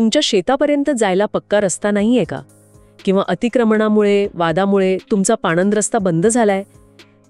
तुमच्या शेतापर्यंत जायला पक्का रस्ता नाहीये का? किंवा अतिक्रमणामुळे, वादामुळे तुमचा पाणंद रस्ता बंद झालाय?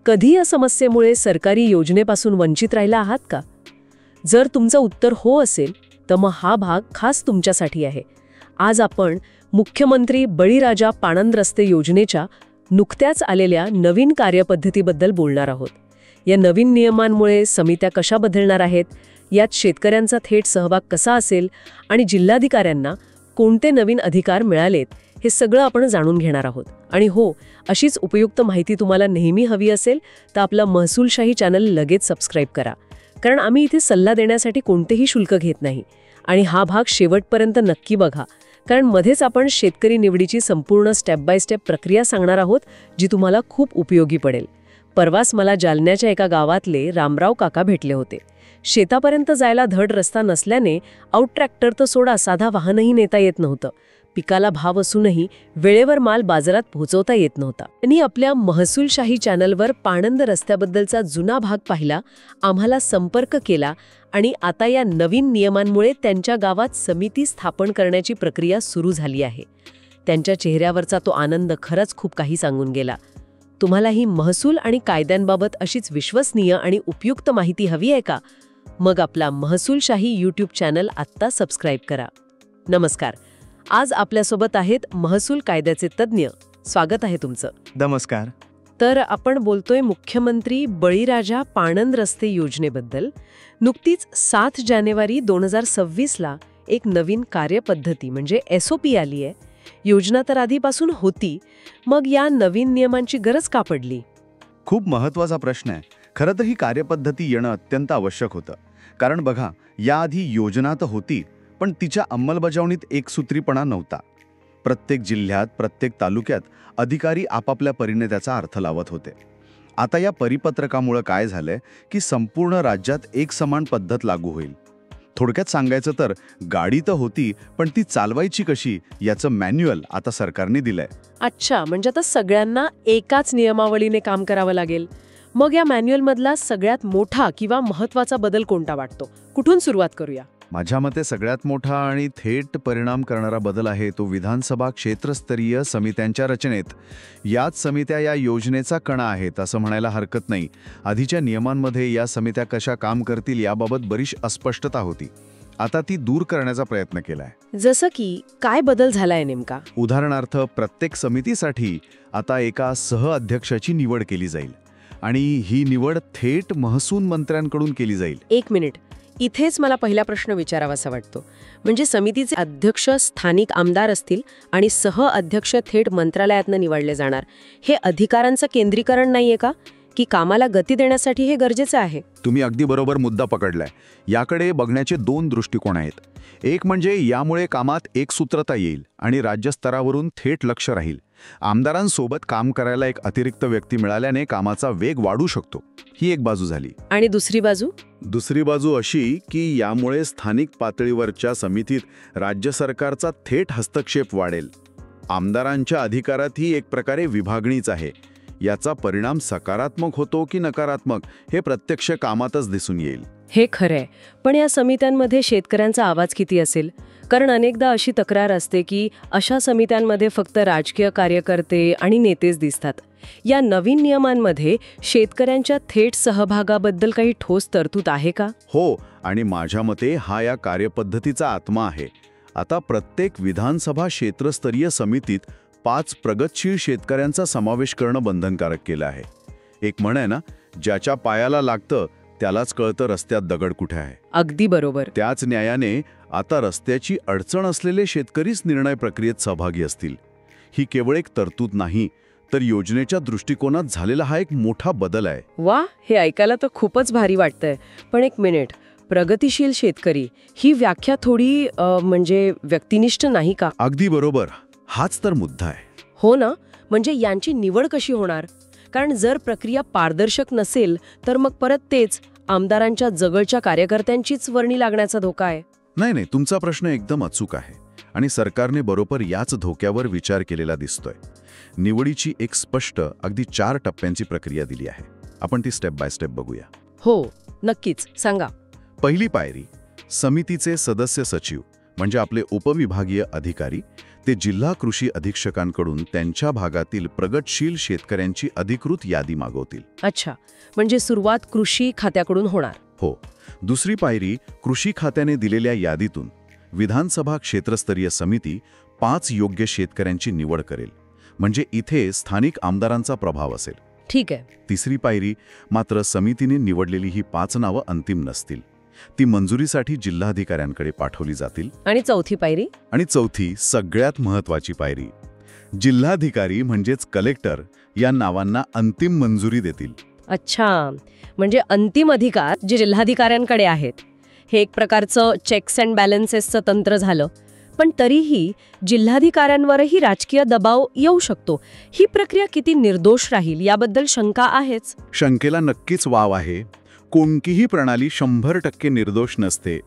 कधी या समस्येमुळे सरकारी योजनेपासून वंचित राहिला आहात का? जर तुमचं उत्तर हो असेल तर मग हा भाग खास तुमच्यासाठी आहे. आज आपण मुख्यमंत्री बळीराजा पाणंद रस्ते योजनेच्या नुकत्याच आलेल्या नवीन कार्यपद्धतीबद्दल बोलणार आहोत. या नवीन नियमांमुळे समित्या कशा बदलणार आहेत, यात शेतकऱ्यांचा थेट सहभाग कसा असेल आणि जिल्हाधिकाऱ्यांना कोणते नवीन अधिकार मिळालेत, हे सगळं आपण जाणून घेणार आहोत. आणि हो, अशीच उपयुक्त माहिती तुम्हाला नेहमी हवी असेल तर आपला महसूलशाही चॅनल लगेच सबस्क्राईब करा. कारण आम्ही इथे सल्ला देण्यासाठी कोणतेही शुल्क घेत नाही. आणि हा भाग शेवटपर्यंत नक्की बघा, कारण मध्येच आपण शेतकरी निवडीची संपूर्ण स्टेप बाय स्टेप प्रक्रिया सांगणार आहोत, जी तुम्हाला खूप उपयोगी पडेल. परवाच मला जालन्याच्या एका गावातले रामराव काका भेटले होते. शेतापर्यंत जायला धड रस्ता नसल्याने आउट ट्रॅक्टर तर सोडा, साधा वाहनही नेता येत नव्हतं. पिकाला भाव असूनही वेळेवर माल बाजारात पोहोचवता येत नव्हता. त्यांनी आपल्या महसूलशाही चॅनलवर पाणंद रस्त्याबद्दलचा जुना भाग पाहिला, आम्हाला संपर्क केला आणि आता या नवीन नियमांमुळे त्यांच्या गावात समिती स्थापन करण्याची प्रक्रिया सुरू झाली आहे. त्यांच्या चेहऱ्यावरचा तो आनंद खरंच खूप काही सांगून गेला. तुम्हाला ही महसूल आणि कायद्यांबाबत अशीच विश्वसनीय आणि उपयुक्त माहिती हवी आहे का? मग आपला महसूलशाही यूट्यूब चॅनल आत्ता सबस्क्राईब करा. नमस्कार. आज आपल्यासोबत आहेत महसूल कायद्याचे तज्ज्ञ. स्वागत आहे तुमचं. नमस्कार. तर आपण बोलतोय मुख्यमंत्री बळीराजा पाणंद रस्ते योजनेबद्दल. नुकतीच 7 जानेवारी 2026ला एक नवीन कार्यपद्धती म्हणजे SOP आली आहे. योजना तर आधीपासून होती, मग या नवीन नियमांची गरज का पडली? खूप महत्त्वाचा प्रश्न आहे. खरं तर ही कार्यपद्धती येणं अत्यंत आवश्यक होतं. कारण बघा, याआधी योजना तर होती, पण तिच्या अंमलबजावणीत एकसूत्रीपणा नव्हता. प्रत्येक जिल्ह्यात, प्रत्येक तालुक्यात अधिकारी आपापल्या परीने त्याचा अर्थ लावत होते. आता या परिपत्रकामुळे काय झालंय की संपूर्ण राज्यात एक समान पद्धत लागू होईल. थोडक्यात सांगायचं तर गाडी तर होती, पण ती चालवायची कशी याचं मॅन्युअल आता सरकारने दिलंय. अच्छा, म्हणजे आता सगळ्यांना एकाच नियमावलीने काम करावं लागेल. मग या मॅन्युअलमधला सगळ्यात मोठा किंवा महत्त्वाचा बदल कोणता वाटतो? कुठून सुरुवात करूया? माझ्या मते सगळ्यात मोठा आणि थेट परिणाम करणारा बदल आहे तो विधानसभा क्षेत्रस्तरीय समित्यांच्या रचनेत. याच समित्या या योजनेचा कणा आहेत असं म्हणायला हरकत नाही. आधीच्या नियमांमध्ये या समित्या कशा काम करतील याबाबत बरीच अस्पष्टता होती. आता ती दूर करण्याचा प्रयत्न केलाय. जसं की काय बदल झालाय नेमका? उदाहरणार्थ, प्रत्येक समितीसाठी आता एका सहअध्यक्षाची निवड केली जाईल आणि ही निवड थेट महसूल मंत्र्यांकडून केली जाईल. एक मिनिट, इथेच मला पहिला प्रश्न विचारावासा वाटतो. म्हणजे समितीचे अध्यक्ष स्थानिक आमदार असतील आणि सहअध्यक्ष थेट मंत्रालयातनं निवडले जाणार. हे अधिकारांचं केंद्रीकरण नाहीये का? की कामाला गती देण्यासाठी हे गरजेचं आहे? तुम्ही अगदी बरोबर मुद्दा पकडलाय. याकडे बघण्याचे 2 दृष्टिकोन आहेत. एक म्हणजे यामुळे कामात एकसूत्रता येईल आणि राज्यस्तरावरून थेट लक्ष राहील. आमदारांसोबत काम करायला एक अतिरिक्त व्यक्ती मिळाल्याने कामाचा वेग वाढू शकतो. ही एक बाजू झाली. आणि दुसरी बाजू अशी की यामुळे स्थानिक पातळीवरच्या समितीत राज्य सरकारचा थेट हस्तक्षेप वाढेल. आमदारांच्या अधिकारात ही एक प्रकारे विभागणीच आहे. याचा परिणाम सकारात्मक होतो की नकारात्मक हे प्रत्यक्ष कामातच दिसून येईल. हे खरंय, पण या समित्यांमध्ये शेतकऱ्यांचा आवाज किती असेल? कारण अनेकदा अशी तक्रार असते की अशा समित्यांमध्ये फक्त राजकीय कार्यकर्ते आणि नेतेच दिसतात. या नवीन नियमांमध्ये शेतकऱ्यांच्या थेट सहभागाबद्दल काही ठोस तरतूद आहे का? हो, आणि माझ्या मते हा या कार्यपद्धतीचा आत्मा आहे. आता प्रत्येक विधानसभा क्षेत्रस्तरीय समितीत 5 प्रगतशील शेतकऱ्यांचा समावेश करणं बंधनकारक केलं आहे. एक म्हण आहे ना, ज्याच्या पायाला लागतं त्यालाच कळतं रस्त्यात दगड कुठे आहे. अगदी बरोबर. त्याच न्यायाने आता रस्त्याची अडचण असलेले शेतकरीच निर्णय प्रक्रियेत सहभागी असतील. ही केवळ एक तरतूद नाही, तर योजनेच्या दृष्टिकोनात झालेला हा एक मोठा बदल आहे. वा, हे ऐकायला तर खूपच भारी वाटतंय. पण एक मिनिट, प्रगतिशील शेतकरी ही व्याख्या थोडी म्हणजे व्यक्तिनिष्ठ नाही का? अगदी बरोबर. हाच तर मुद्दा आहे. हो ना, म्हणजे यांची निवड कशी होणार? कारण जर प्रक्रिया पारदर्शक नसेल तर मग परत तेच आमदारांच्या जवळच्या कार्यकर्त्यांचीच वर्णी लागण्याचा धोका आहे. नाही, तुमचा प्रश्न एकदम अचूक आहे आणि सरकारने बरोबर याच धोक्यावर विचार केलेला दिसतोय. निवडीची एक स्पष्ट अगदी 4 टप्प्यांची प्रक्रिया दिली आहे. आपण ती स्टेप बाय स्टेप बघूया. हो, नक्कीच, सांगा. पहिली पायरी, समितीचे सदस्य सचिव म्हणजे आपले उपविभागीय अधिकारी ते जिल्हा कृषी अधीक्षकांकडून त्यांच्या भागातील प्रगतशील शेतकऱ्यांची अधिकृत यादी मागवतील. अच्छा, म्हणजे सुरुवात कृषी खात्याकडून होणार. हो. दुसरी पायरी, कृषी खात्याने दिलेल्या यादीतून विधानसभा क्षेत्रस्तरीय समिती 5 योग्य शेतकऱ्यांची निवड करेल. म्हणजे इथे स्थानिक आमदारांचा प्रभाव असेल. ठीक आहे. तिसरी पायरी, मात्र समितीने निवडलेली ही 5 नावं अंतिम नसतील. ती मंजुरीसाठी जिल्हाधिकाऱ्यांकडे पाठवली जातील. आणि चौथी पायरी? आणि चौथी, सगळ्यात महत्त्वाची पायरी, जिल्हाधिकारी म्हणजेच कलेक्टर या नावांना अंतिम मंजुरी देतील. अच्छा, म्हणजे अंतिम अधिकार जे जिल्हाधिकाऱ्यांकडे आहेत. हे एक प्रकारचं चेक्स अँड बॅलन्सेसचं तंत्र झालं. पण तरीही जिल्हाधिकाऱ्यांवरही राजकीय दबाव येऊ शकतो. ही प्रक्रिया किती निर्दोष राहील याबद्दल शंका आहेच. शंकेला नक्कीच वाव आहे. कोणतीही प्रणाली 100% निर्दोष नसते.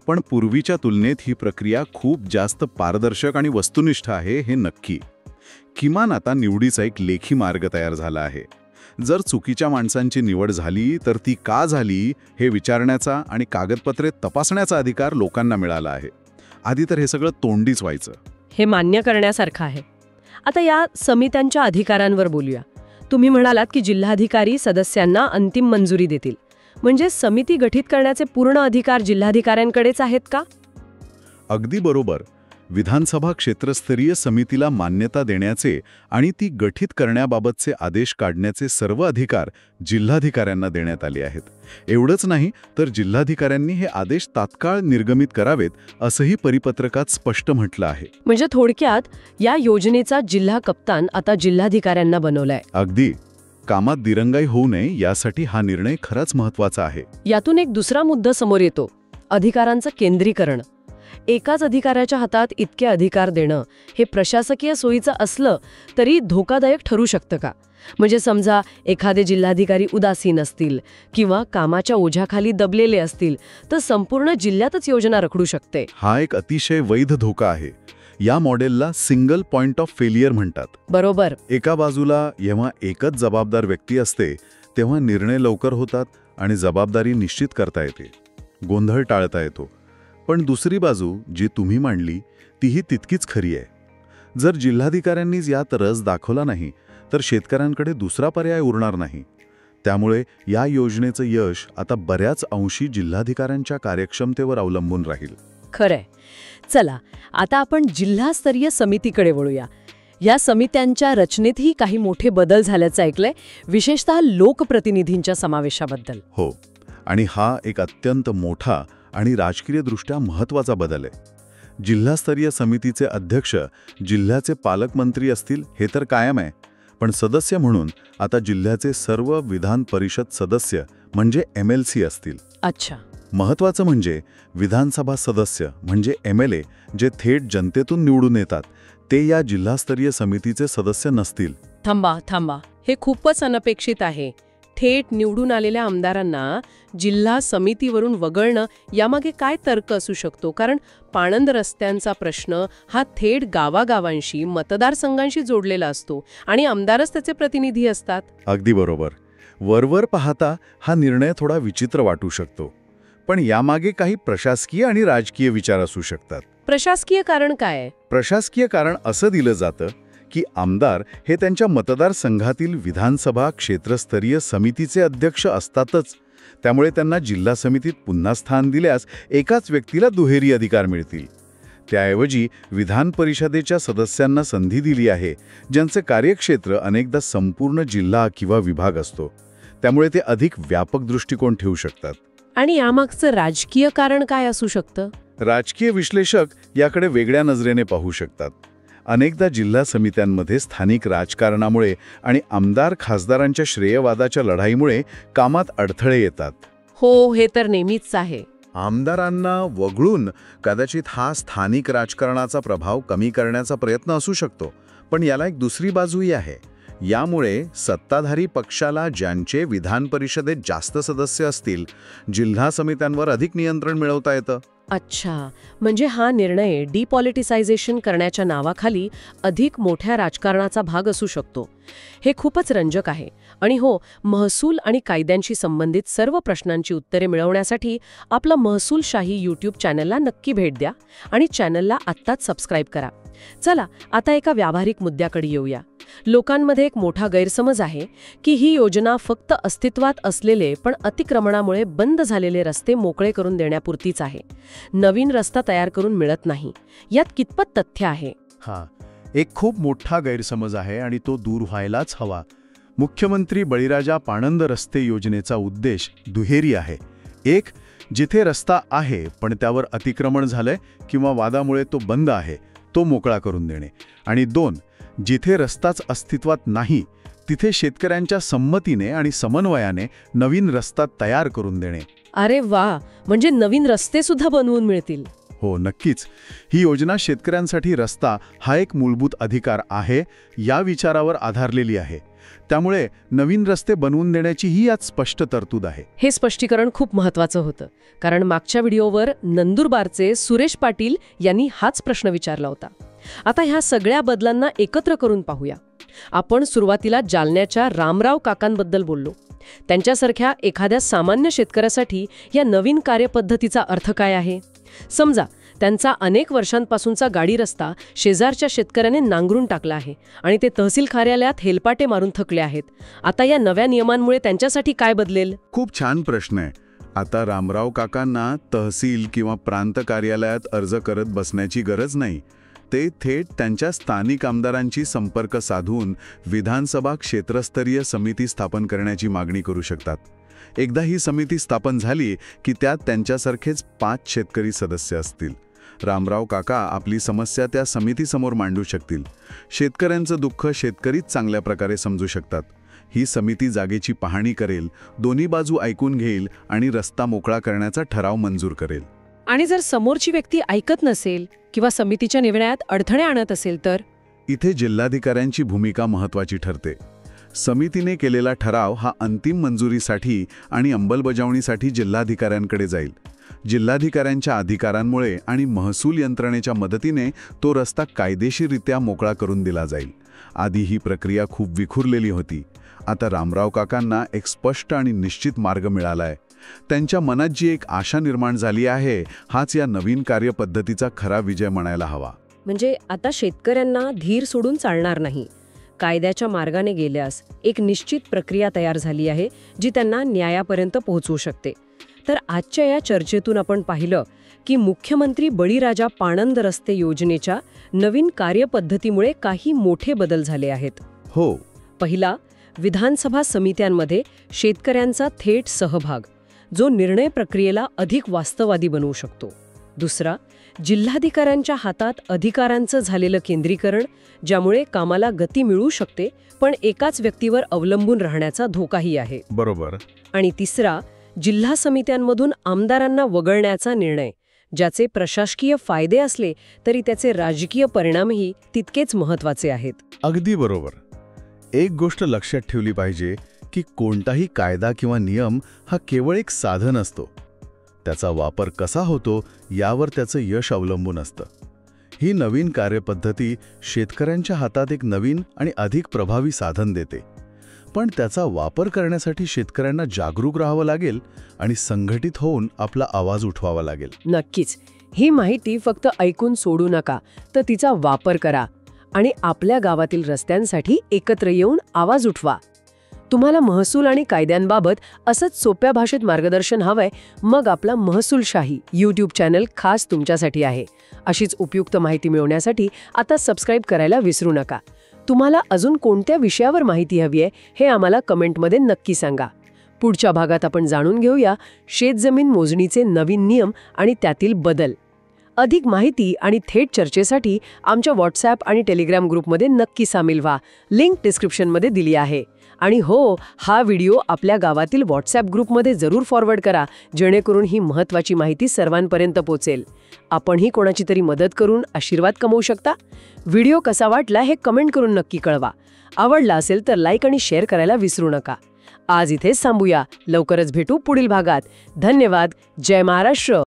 पण पूर्वीच्या तुलनेत ही प्रक्रिया खूप जास्त पारदर्शक आणि वस्तुनिष्ठ आहे, हे नक्की. किमान आता निवडीचा एक लेखी मार्ग तयार झाला आहे. जर चुकीच्या माणसांची निवड झाली तर ती का झाली हे विचारण्याचा आणि कागदपत्रे तपासण्याचा अधिकार लोकांना मिळाला आहे. आधी तर हे सगळं तोंडीच व्हायचं. हे मान्य करण्यासारखं आहे. आता या समित्यांच्या अधिकारांवर बोलूया. तुम्ही म्हणालात की जिल्हाधिकारी सदस्यांना अंतिम मंजुरी देतील. म्हणजे समिती गठीत करण्याचे पूर्ण अधिकार जिल्हाधिकाऱ्यांकडेच आहेत का? अगदी बरोबर. विधानसभा क्षेत्रस्तरीय समितीला मान्यता देण्याचे आणि ती गठीत करण्याबाबतचे आदेश काढण्याचे सर्व अधिकार जिल्हाधिकाऱ्यांना देण्यात आले आहेत. एवढंच नाही तर जिल्हाधिकाऱ्यांनी हे आदेश तात्काळ निर्गमित करावेत असंही परिपत्रकात स्पष्ट म्हटलं आहे. म्हणजे थोडक्यात या योजनेचा जिल्हा कप्तान आता जिल्हाधिकाऱ्यांना बनवलाय. अगदी. कामात दिरंगाई होऊ नये यासाठी हा निर्णय खराच महत्त्वाचा आहे. यातून एक दुसरा मुद्दा समोर येतो, अधिकारांचं केंद्रीकरण. एकाच अधिकाऱ्याच्या हातात इतके अधिकार देणं हे प्रशासकीय सोयीचं असलं तरी धोकादायक ठरू शकतं का? म्हणजे समजा एखादे जिल्हाधिकारी उदासीन असतील किंवा कामाच्या ओझ्याखाली दबलेले असतील तर संपूर्ण जिल्ह्यातच योजना रखडू शकते. हा एक अतिशय वैध धोका आहे. या मॉडेलला सिंगल पॉइंट ऑफ फेलियर म्हणतात. बरोबर. एका बाजूला जेव्हा एकच जबाबदार व्यक्ती असते तेव्हा निर्णय लवकर होतात आणि जबाबदारी निश्चित करता येते, गोंधळ टाळता येतो. पण दुसरी बाजू जी तुम्ही मांडली तीही तितकीच खरी आहे. जर जिल्हाधिकाऱ्यांनीच यात रस दाखवला नाही तर शेतकऱ्यांकडे दुसरा पर्याय उरणार नाही. त्यामुळे या योजनेचं यश आता बऱ्याच अंशी जिल्हाधिकाऱ्यांच्या कार्यक्षमतेवर अवलंबून राहील. खरंय. चला आता आपण जिल्हास्तरीय समितीकडे वळूया. या समित्यांच्या रचनेतही काही मोठे बदल झाल्याचं ऐकलंय, विशेषतः लोकप्रतिनिधींच्या समावेशाबद्दल. हो, आणि हा एक अत्यंत मोठा आणि राजकीयदृष्ट्या महत्त्वाचा बदल आहे. जिल्हास्तरीय समितीचे अध्यक्ष जिल्ह्याचे पालकमंत्री असतील हे तर कायम आहे, पण सदस्य म्हणून आता जिल्ह्याचे सर्व विधान परिषद सदस्य म्हणजे MLC असतील. अच्छा. महत्त्वाचं म्हणजे विधानसभा सदस्य म्हणजे MLA जे थेट जनतेतून निवडून येतात ते या जिल्हास्तरीय समितीचे सदस्य नसतील. थांबा, हे खूपच अनपेक्षित आहे. थेट निवडून आलेल्या आमदारांना जिल्हा समितीवरून वगळणं यामागे काय तर्क असू शकतो? कारण पाणंद रस्त्यांचा प्रश्न हा थेट गावागावांशी, मतदारसंघांशी जोडलेला असतो आणि आमदारच त्याचे प्रतिनिधी असतात. अगदी बरोबर. वरवर पाहता हा निर्णय थोडा विचित्र वाटू शकतो, पण यामागे काही प्रशासकीय आणि राजकीय विचार असू शकतात. प्रशासकीय कारण काय आहे? प्रशासकीय कारण असं दिलं जातं की आमदार हे त्यांच्या मतदारसंघातील विधानसभा क्षेत्रस्तरीय समितीचे अध्यक्ष असतातच. त्यामुळे त्यांना जिल्हा समितीत पुन्हा स्थान दिल्यास एकाच व्यक्तीला दुहेरी अधिकार मिळतील. त्याऐवजी विधान परिषदेच्या सदस्यांना संधी दिली आहे ज्यांचे कार्यक्षेत्र अनेकदा संपूर्ण जिल्हा किंवा विभाग असतो. त्यामुळे ते अधिक व्यापक दृष्टिकोन ठेवू शकतात. आणि यामागचं राजकीय कारण काय असू शकतं? राजकीय विश्लेषक याकडे वेगळ्या नजरेने पाहू शकतात. अनेकदा जिल्हा समित्यांमध्ये स्थानिक राजकारणामुळे आणि आमदार खासदारांच्या श्रेयवादाच्या लढाईमुळे कामात अडथळे येतात. हो, हे तर नेहमीच आहे. आमदारांना वगळून कदाचित हा स्थानिक राजकारणाचा प्रभाव कमी करण्याचा प्रयत्न असू शकतो. पण याला एक दुसरी बाजूही आहे. यामुळे सत्ताधारी पक्षाला ज्यांचे विधान परिषदेत जास्त सदस्य असतील, जिल्हा समित्यांवर अधिक नियंत्रण मिळवता येतं. अच्छा, म्हणजे हा निर्णय डिपॉलिटिसायझेशन करण्याच्या नावाखाली अधिक मोठ्या राजकारणाचा भाग असू शकतो. हे खूपच रंजक आहे. आणि हो, महसूल आणि कायद्यांशी संबंधित सर्व प्रश्नांची उत्तरे मिळवण्यासाठी आपलं महसूलशाही यूट्यूब चॅनलला नक्की भेट द्या आणि चॅनलला आत्ताच सबस्क्राईब करा. चला आता एका व्यावहारिक मुद्द्याकडे येऊया. लोकांमध्ये एक मोठा गैरसमज आहे की ही योजना फक्त अस्तित्वात असलेले पण अतिक्रमणामुळे बंद झालेले रस्ते मोकळे करून देण्यापुरतीच आहे. नवीन रस्ता तयार करून मिळत नाही. यात कितपत तथ्य आहे? एक खूप मोठा गैरसमज आहे आणि तो दूर व्हायलाच हवा. मुख्यमंत्री बळीराजा पाणंद रस्ते योजनेचा उद्देश दुहेरी आहे. एक, जिथे रस्ता आहे पण त्यावर अतिक्रमण झालंय किंवा वादामुळे तो बंद आहे, तो मोकळा करून देणे. आणि दोन, जिथे रस्ताच अस्तित्वात नाही तिथे शेतकऱ्यांच्या संमतीने आणि समन्वयाने नवीन रस्ता तयार करून देणे. अरे वा, म्हणजे नवीन रस्ते सुद्धा बनवून मिळतील. हो, नक्कीच. ही योजना शेतकऱ्यांसाठी रस्ता हा एक मूलभूत अधिकार आहे या विचारावर आधारलेली आहे. त्यामुळे नवीन रस्ते बनवून देण्याची ही यात स्पष्ट तरतूद आहे. हे स्पष्टीकरण खूप महत्त्वाचं होतं, कारण मागच्या व्हिडिओवर नंदुरबारचे सुरेश पाटील यांनी हाच प्रश्न विचारला होता. आता ह्या सगळ्या बदलांना एकत्र करून पाहूया. आपण सुरुवातीला जालन्याच्या रामराव काकांबद्दल बोललो. त्यांच्यासारख्या एखाद्या सामान्य शेतकऱ्यासाठी या नवीन कार्यपद्धतीचा अर्थ काय आहे? समजा त्यांचा अनेक वर्षांपासूनचा गाडी रस्ता शेजारच्या शेतकऱ्याने नांगरून टाकला आहे आणि ते तहसील कार्यालयात हेलपाटे मारून थकले आहेत. आता या नव्या नियमांमुळे त्यांच्यासाठी काय बदलेल? खूप छान प्रश्न आहे. आता रामराव काकांना तहसील किंवा प्रांत कार्यालयात अर्ज करत बसण्याची गरज नाही. ते थेट त्यांच्या स्थानिक आमदारांची संपर्क साधून विधानसभा क्षेत्रस्तरीय समिती स्थापन करण्याची मागणी करू शकतात. एकदा ही समिती स्थापन झाली की त्यात त्यांच्यासारखेच 5 शेतकरी सदस्य असतील. रामराव काका आपली समस्या त्या समितीसमोर मांडू शकतील. शेतकऱ्यांचं दुःख शेतकरीच चांगल्या प्रकारे समजू शकतात. ही समिती जागेची पाहणी करेल, दोन्ही बाजू ऐकून घेईल आणि रस्ता मोकळा करण्याचा ठराव मंजूर करेल. आणि जर समोरची व्यक्ती ऐकत नसेल किंवा समितीच्या निर्णयात अडथळे आणत असेल तर? इथे जिल्हाधिकाऱ्यांची भूमिका महत्त्वाची ठरते. समितीने केलेला ठराव हा अंतिम मंजुरीसाठी आणि अंमलबजावणीसाठी जिल्हाधिकाऱ्यांकडे जाईल. जिल्हाधिकाऱ्यांच्या अधिकारांमुळे आणि महसूल यंत्रणेच्या मदतीने तो रस्ता कायदेशीररित्या मोकळा करून दिला जाईल. आधी ही प्रक्रिया खूप विखुरलेली होती. आता रामराव काकांना एक स्पष्ट आणि निश्चित मार्ग मिळालाय. त्यांच्या मनात जी एक आशा निर्माण झाली आहे, हाच या नवीन कार्यपद्धतीचा खरा विजय म्हणायला हवा. म्हणजे आता शेतकऱ्यांना धीर सोडून चालणार नाही. कायद्याच्या मार्गाने गेल्यास एक निश्चित प्रक्रिया तयार झाली आहे जी त्यांना न्यायापर्यंत पोहोचवू शकते. तर आजच्या या चर्चेतून आपण पाहिलं की मुख्यमंत्री बळीराजा पाणंद रस्ते योजनेच्या नवीन कार्यपद्धतीमुळे काही मोठे बदल झाले आहेत. हो. पहिला, विधानसभा समित्यांमध्ये शेतकऱ्यांचा थेट सहभाग, जो निर्णय प्रक्रियेला अधिक वास्तववादी बनवू शकतो. दुसरा, जिल्हाधिकाऱ्यांच्या हातात अधिकारांचं झालेलं केंद्रीकरण, ज्यामुळे कामाला गती मिळू शकते पण एकाच व्यक्तीवर अवलंबून राहण्याचा धोकाही आहे. बरोबर. आणि तिसरा, जिल्हा समित्यांमधून आमदारांना वगळण्याचा निर्णय, ज्याचे प्रशासकीय फायदे असले तरी त्याचे राजकीय परिणामही तितकेच महत्त्वाचे आहेत. अगदी बरोबर. एक गोष्ट लक्षात ठेवली पाहिजे की कोणताही कायदा किंवा नियम हा केवळ एक साधन असतो. त्याचा वापर कसा होतो यावर त्याचं यश अवलंबून असतं. ही नवीन कार्यपद्धती शेतकऱ्यांच्या हातात एक नवीन आणि अधिक प्रभावी साधन देते. पण त्याचा वापर करण्यासाठी शेतकऱ्यांना जागरूक राहावं लागेल आणि संघटित होऊन आपला आवाज उठवावा लागेल. नक्कीच. ही माहिती फक्त ऐकून सोडू नका, तर तिचा वापर करा आणि आपल्या गावातील रस्त्यांसाठी एकत्र येऊन आवाज उठवा. तुम्हाला महसूल आणि कायद्यांबाबत असंच सोप्या भाषेत मार्गदर्शन हवंय, मग आपला महसूलशाही यूट्यूब चॅनल खास तुमच्यासाठी आहे. अशीच उपयुक्त माहिती मिळवण्यासाठी आता सबस्क्राईब करायला विसरू नका. तुम्हाला अजून कोणत्या विषयावर माहिती हवी आहे हे आम्हाला कमेंटमध्ये नक्की सांगा. पुढच्या भागात आपण जाणून घेऊया शेतजमीन मोजणीचे नवीन नियम आणि त्यातील बदल. अधिक माहिती आणि थेट चर्चेसाठी आमच्या व्हॉट्सॲप आणि टेलिग्राम ग्रुपमध्ये नक्की सामील व्हा. लिंक डिस्क्रिप्शनमध्ये दिली आहे. आणि हो, हा व्हिडिओ आपल्या गावातील व्हॉट्सॲप ग्रुपमध्ये जरूर फॉरवर्ड करा, जेणेकरून ही महत्त्वाची माहिती सर्वांपर्यंत पोहोचेल. आपणही कोणाची तरी मदत करून आशीर्वाद कमवू शकता. व्हिडिओ कसा वाटला हे कमेंट करून नक्की कळवा. आवडला असेल तर लाईक आणि शेअर करायला विसरू नका. आज इथेच थांबूया. लवकरच भेटू पुढील भागात. धन्यवाद. जय महाराष्ट्र.